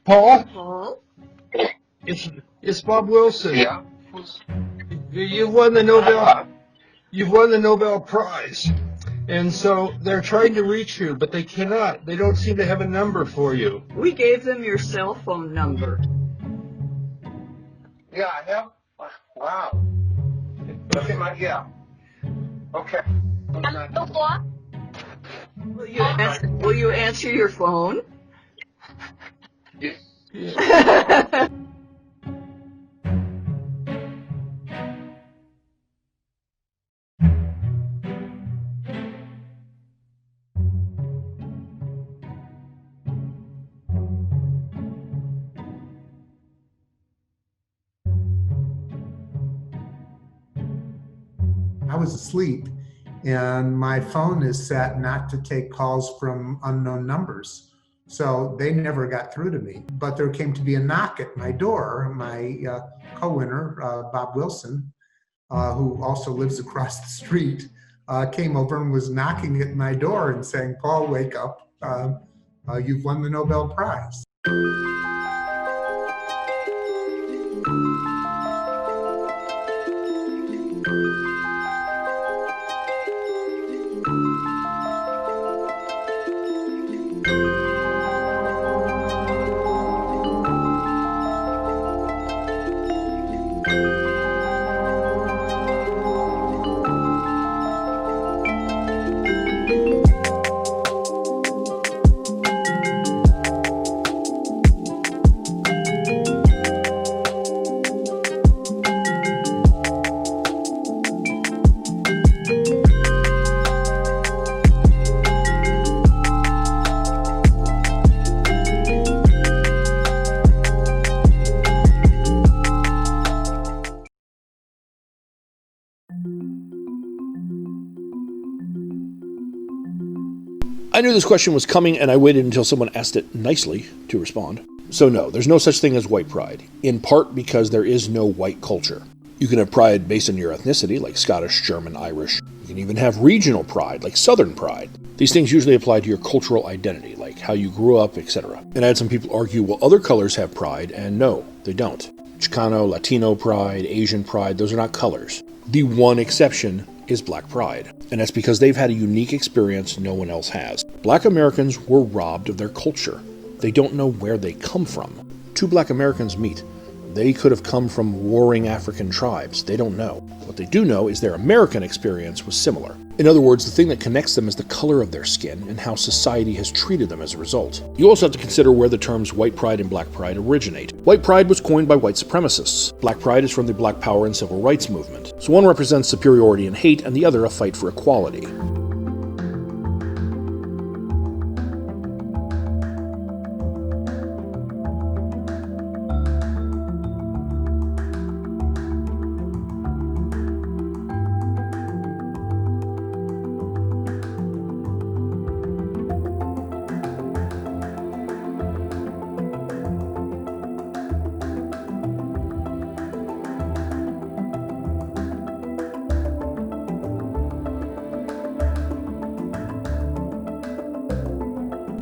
Paul, Paul? it's Bob Wilson. Yeah. You won the Nobel. You've won the Nobel Prize, and so they're trying to reach you, but they cannot. They don't seem to have a number for you. We gave them your cell phone number. Yeah, I have. Wow. Look at my, yeah. Okay. Will you answer your phone? Yeah. I was asleep and my phone is set not to take calls from unknown numbers. So they never got through to me. But there came to be a knock at my door. My co-winner, Bob Wilson, who also lives across the street, came over and was knocking at my door and saying, "Paul, wake up. You've won the Nobel Prize." I knew this question was coming, and I waited until someone asked it nicely to respond. So no, there's no such thing as white pride, in part because there is no white culture. You can have pride based on your ethnicity, like Scottish, German, Irish. You can even have regional pride, like Southern pride. These things usually apply to your cultural identity, like how you grew up, etc. And I had some people argue, well, other colors have pride, and no, they don't. Chicano, Latino pride, Asian pride, those are not colors. The one exception is Black pride, and that's because they've had a unique experience no one else has. Black Americans were robbed of their culture. They don't know where they come from. Two Black Americans meet. They could have come from warring African tribes. They don't know. What they do know is their American experience was similar. In other words, the thing that connects them is the color of their skin and how society has treated them as a result. You also have to consider where the terms white pride and black pride originate. White pride was coined by white supremacists. Black pride is from the Black Power and Civil Rights movement. So one represents superiority and hate, and the other a fight for equality.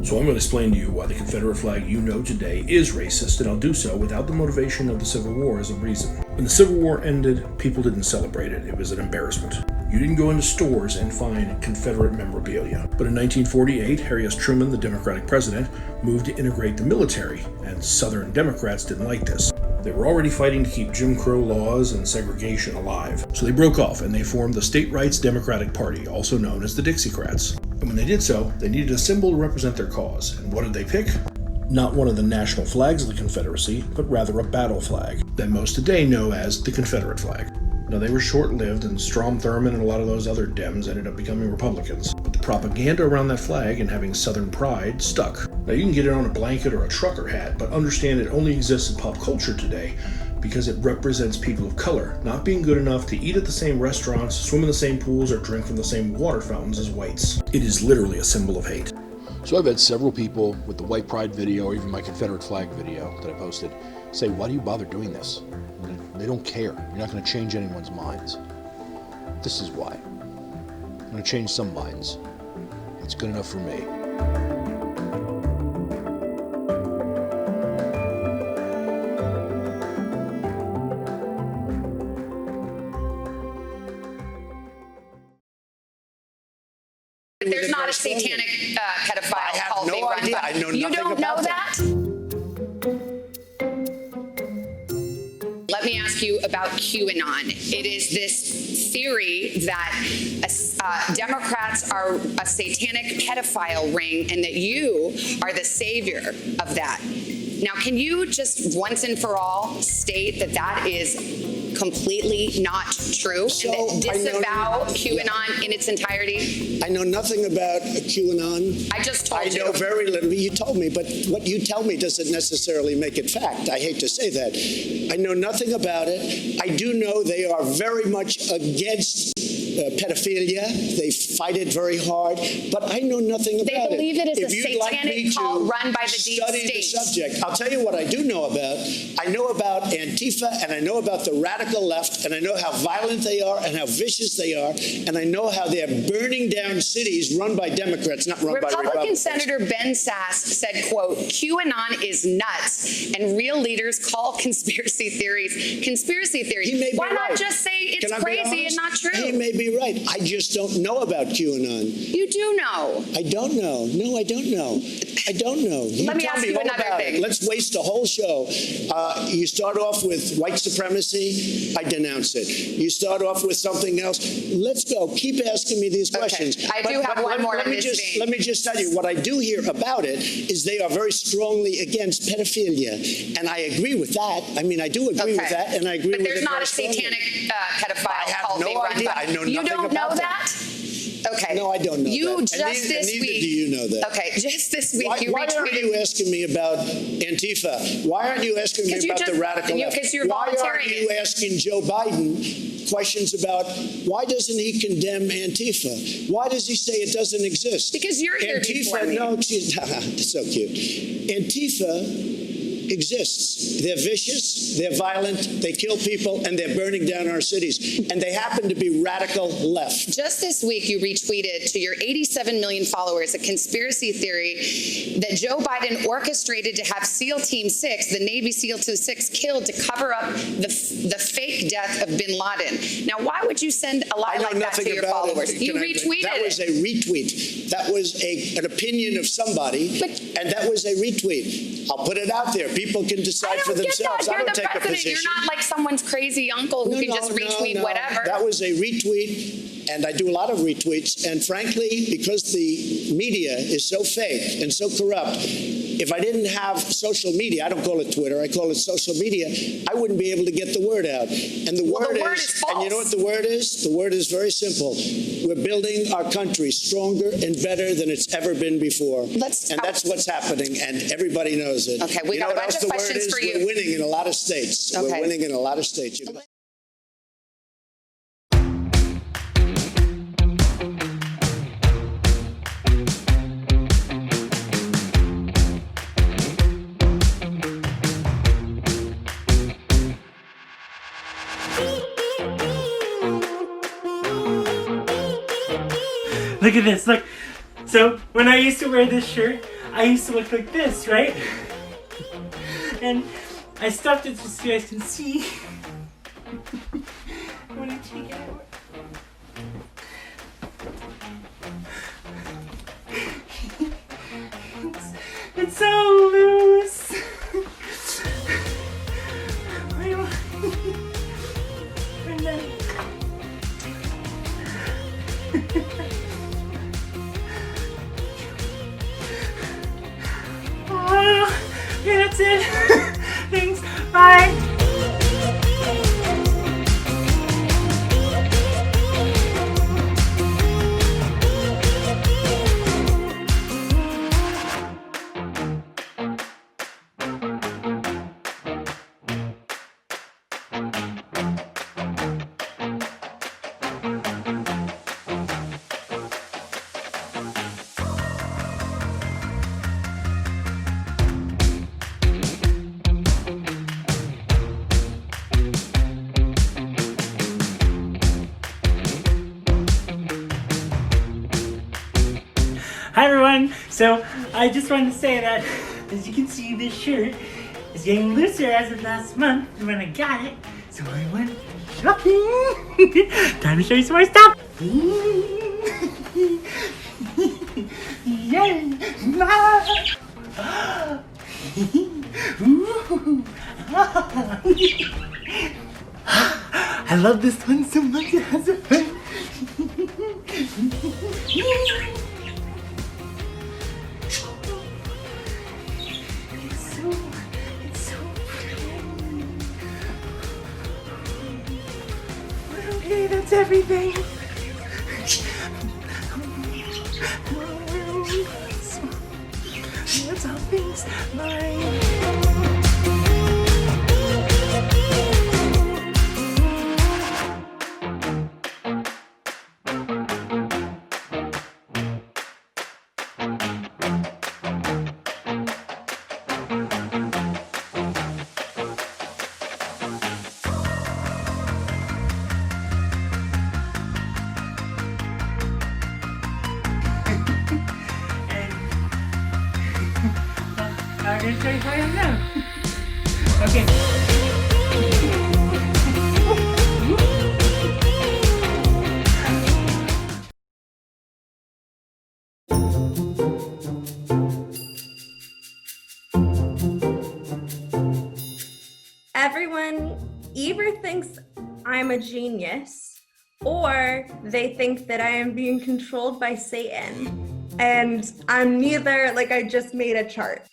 So I'm going to explain to you why the Confederate flag you know today is racist, and I'll do so without the motivation of the Civil War as a reason. When the Civil War ended, people didn't celebrate it. It was an embarrassment. You didn't go into stores and find Confederate memorabilia. But in 1948, Harry S. Truman, the Democratic president, moved to integrate the military, and Southern Democrats didn't like this. They were already fighting to keep Jim Crow laws and segregation alive. So they broke off and they formed the State Rights Democratic Party, also known as the Dixiecrats. And when they did so, they needed a symbol to represent their cause. And what did they pick? Not one of the national flags of the Confederacy, but rather a battle flag that most today know as the Confederate flag. Now, they were short-lived, and Strom Thurmond and a lot of those other Dems ended up becoming Republicans. But the propaganda around that flag and having Southern pride stuck. Now, you can get it on a blanket or a trucker hat, but understand it only exists in pop culture today because it represents people of color not being good enough to eat at the same restaurants, swim in the same pools, or drink from the same water fountains as whites. It is literally a symbol of hate. So I've had several people with the white pride video, or even my Confederate flag video that I posted, say, why do you bother doing this? They don't care. You're not going to change anyone's minds. This is why. I'm going to change some minds. It's good enough for me. But there's not a satanic pedophile I have cult no they run idea. by. I know You nothing don't know about that? Let me ask you about QAnon. It is this theory that Democrats are a satanic pedophile ring and that you are the savior of that. Now, can you just once and for all state that that is completely not true So, and that I know- disavow QAnon in its entirety? I know nothing about QAnon. I just told I you. know very little. You told me, but what you tell me doesn't necessarily make it fact. I hate to say that. I know nothing about it. I do know they are very much against pedophilia. They fight it very hard, but I know nothing about it. They believe it is If a you'd like satanic me to cult run by the deep study the state. subject, I'll tell you what I do know about. I know about Antifa, and I know about the radical left, and I know how violent they are and how vicious they are, and I know how they're burning down cities run by Democrats, not run by Republican Republicans. Senator Ben Sass said, quote, QAnon is nuts and real leaders call conspiracy theories conspiracy theories. He may be Why not right. just say it's Can I be crazy and honest? not true? He may be right. I just don't know about QAnon. You do know. I don't know. No, I don't know. I don't know. Let me tell ask you all another about thing. it. Let's waste a whole show. You start off with white supremacy. I denounce it. You start off with something else. Let's go. Keep asking me these questions. I do have one more in this vein. Let me just tell you, what I do hear about it is they are very strongly against pedophilia. And I agree with that. I mean, I do agree with that, and I agree but with there's it not very a satanic strongly. pedophile I have cult no they run idea. by. I know You nothing don't know about that? Okay. No, I don't know You that. just and this neither week. do you know that. Okay, just this week Why, you why aren't retweeted. you asking me about Antifa? Why aren't you asking me 'Cause you about the just- radical left? because you're why aren't volunteering you it. asking Joe Biden questions about why doesn't he condemn Antifa? Why does he say it doesn't exist? Because you're here before me. No, she's so cute. Antifa exists. They're vicious, they're violent, they kill people, and they're burning down our cities. And they happen to be radical left. Just this week, you retweeted to your 87 million followers a conspiracy theory that Joe Biden orchestrated to have SEAL Team 6, the Navy SEAL Team 6, killed to cover up the fake death of bin Laden. Now, why would you send a lie I know like that nothing to your about followers? it. You Can I- retweeted That was it. a retweet. That was an opinion of somebody, and that was a retweet. I'll put it out there. People can I decide for don't get themselves. that. I You're don't the take a president. position. You're not like someone's crazy uncle who can just retweet whatever. That was a retweet, and I do a lot of retweets. And frankly, because the media is so fake and so corrupt, if I didn't have social media, I don't call it Twitter, I call it social media, I wouldn't be able to get the word out. And the word is and you know what the word is? The word is very simple. We're building our country stronger and better than it's ever been before. And that's what's happening, and everybody knows it. Okay, we you got know a what bunch else of the word questions is? for you. We're winning in a lot of states. Okay. We're winning in a lot of states. Look at this, look. So, when I used to wear this shirt, I used to look like this, right? And I stuffed it just so you guys can see. When I take it out. It's so loose. And then okay, that's it. Thanks. Bye. Hi everyone! So I just wanted to say that, as you can see, this shirt is getting looser as of last month when I got it. So I went shopping. Time to show you some more stuff. I love this one so much. It has a fun. It's so pretty. Okay, that's everything. That's all things. Bye. I'm going to show you who I am now. Okay. Everyone either thinks I'm a genius or they think that I am being controlled by Satan. And I'm neither, like I just made a chart.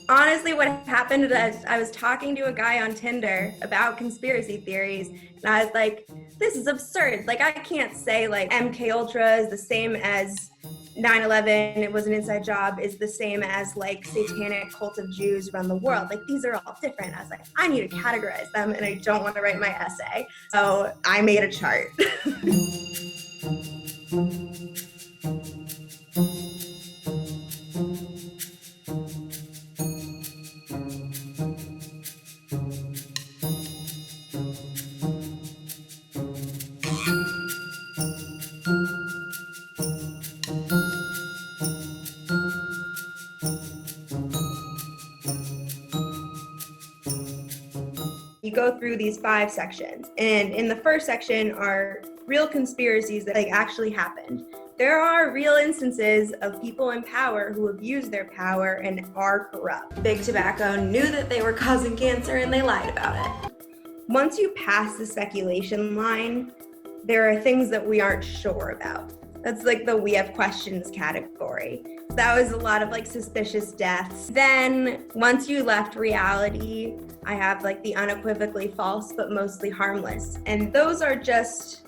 Honestly, what happened is I was talking to a guy on Tinder about conspiracy theories, and I was like, this is absurd. Like, I can't say like MK Ultra is the same as 9/11, it was an inside job, is the same as like satanic cult of Jews around the world. Like, these are all different. I was like, I need to categorize them, and I don't want to write my essay. So I made a chart. You go through these 5 sections, and in the first section are real conspiracies that like actually happened. There are real instances of people in power who abuse their power and are corrupt. Big Tobacco knew that they were causing cancer and they lied about it. Once you pass the speculation line, there are things that we aren't sure about. That's like the we have questions category. That was a lot of like suspicious deaths. Then once you left reality, I have like the unequivocally false but mostly harmless. And those are just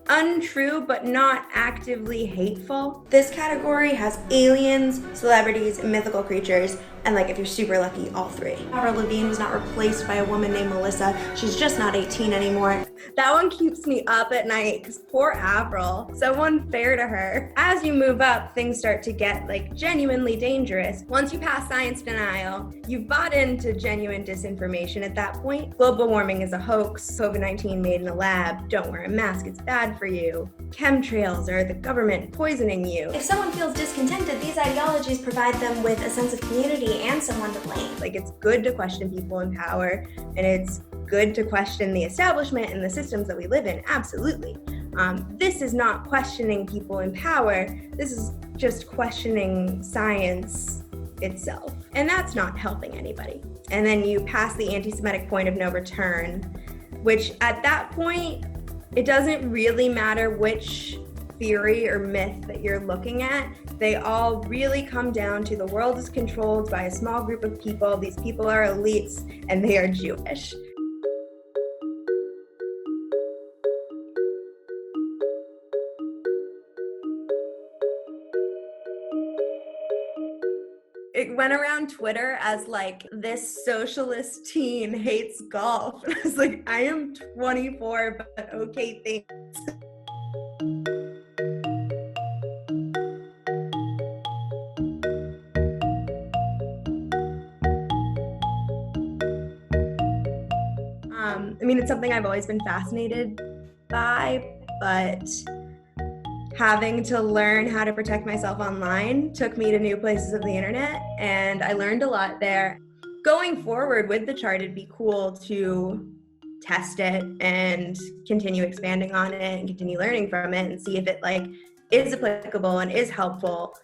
untrue but not actively hateful. This category has aliens, celebrities, and mythical creatures, and like if you're super lucky, all 3. Avril Lavigne was not replaced by a woman named Melissa. She's just not 18 anymore. That one keeps me up at night because poor Avril, so unfair to her. As you move up, things start to get like genuinely dangerous. Once you pass science denial, you've bought into genuine disinformation at that point. Global warming is a hoax, COVID-19 made in a lab, don't wear a mask, it's bad for you. Chemtrails or the government poisoning you. If someone feels discontented, these ideologies provide them with a sense of community and someone to blame. Like, it's good to question people in power, and it's good to question the establishment and the systems that we live in, absolutely. This is not questioning people in power, this is just questioning science itself. And that's not helping anybody. And then you pass the anti-Semitic point of no return, which at that point, it doesn't really matter which theory or myth that you're looking at. They all really come down to the world is controlled by a small group of people. These people are elites and they are Jewish. It went around Twitter as like, this socialist teen hates golf. And I was like, I am 24, but okay, thanks. I mean, it's something I've always been fascinated by, but having to learn how to protect myself online took me to new places of the internet, and I learned a lot there. going forward with the chart, it'd be cool to test it and continue expanding on it and continue learning from it and see if it like is applicable and is helpful